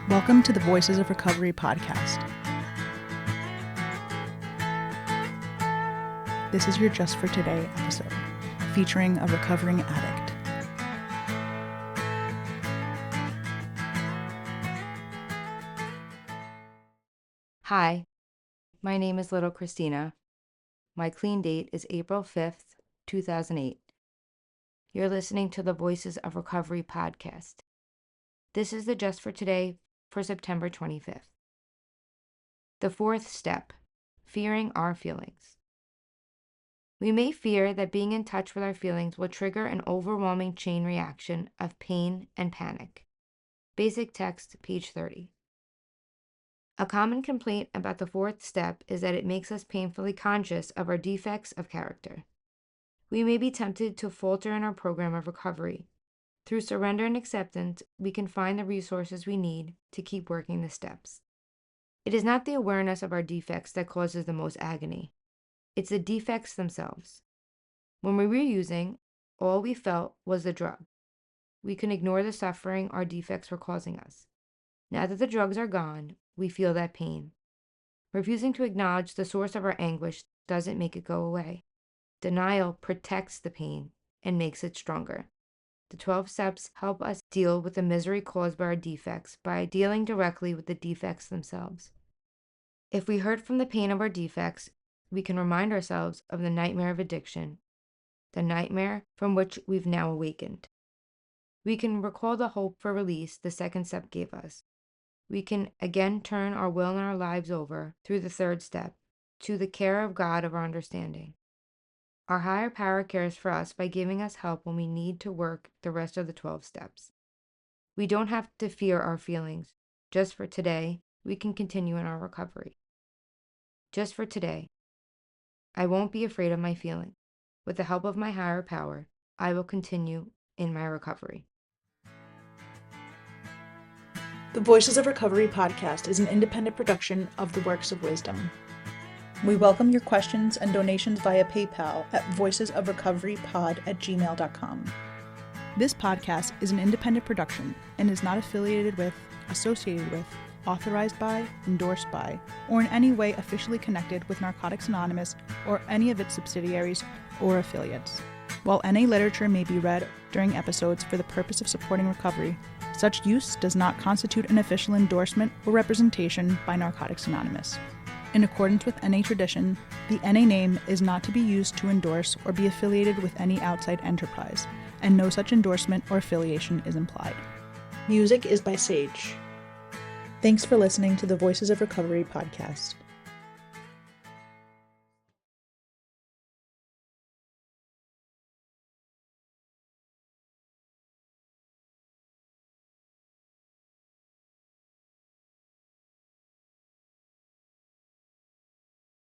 Welcome to the Voices of Recovery podcast. This is your Just for Today episode, featuring a recovering addict. Hi, my name is Little Christina. My clean date is April 5th, 2008. You're listening to the Voices of Recovery podcast. This is the Just for Today for September 25th. The fourth step, fearing our feelings. We may fear that being in touch with our feelings will trigger an overwhelming chain reaction of pain and panic. Basic text, page 30. A common complaint about the fourth step is that it makes us painfully conscious of our defects of character. We may be tempted to falter in our program of recovery. Through surrender and acceptance, we can find the resources we need to keep working the steps. It is not the awareness of our defects that causes the most agony. It's the defects themselves. When we were using, all we felt was the drug. We can ignore the suffering our defects were causing us. Now that the drugs are gone, we feel that pain. Refusing to acknowledge the source of our anguish doesn't make it go away. Denial protects the pain and makes it stronger. The 12 steps help us deal with the misery caused by our defects by dealing directly with the defects themselves. If we hurt from the pain of our defects, we can remind ourselves of the nightmare of addiction, the nightmare from which we've now awakened. We can recall the hope for release the second step gave us. We can again turn our will and our lives over through the third step to the care of God of our understanding. Our higher power cares for us by giving us help when we need to work the rest of the 12 steps. We don't have to fear our feelings. Just for today, we can continue in our recovery. Just for today, I won't be afraid of my feelings. With the help of my higher power, I will continue in my recovery. The Voices of Recovery podcast is an independent production of the Works of Wisdom. We welcome your questions and donations via PayPal at voicesofrecoverypod@gmail.com. This podcast is an independent production and is not affiliated with, associated with, authorized by, endorsed by, or in any way officially connected with Narcotics Anonymous or any of its subsidiaries or affiliates. While NA literature may be read during episodes for the purpose of supporting recovery, such use does not constitute an official endorsement or representation by Narcotics Anonymous. In accordance with NA tradition, the NA name is not to be used to endorse or be affiliated with any outside enterprise, and no such endorsement or affiliation is implied. Music is by Sage. Thanks for listening to the Voices of Recovery podcast.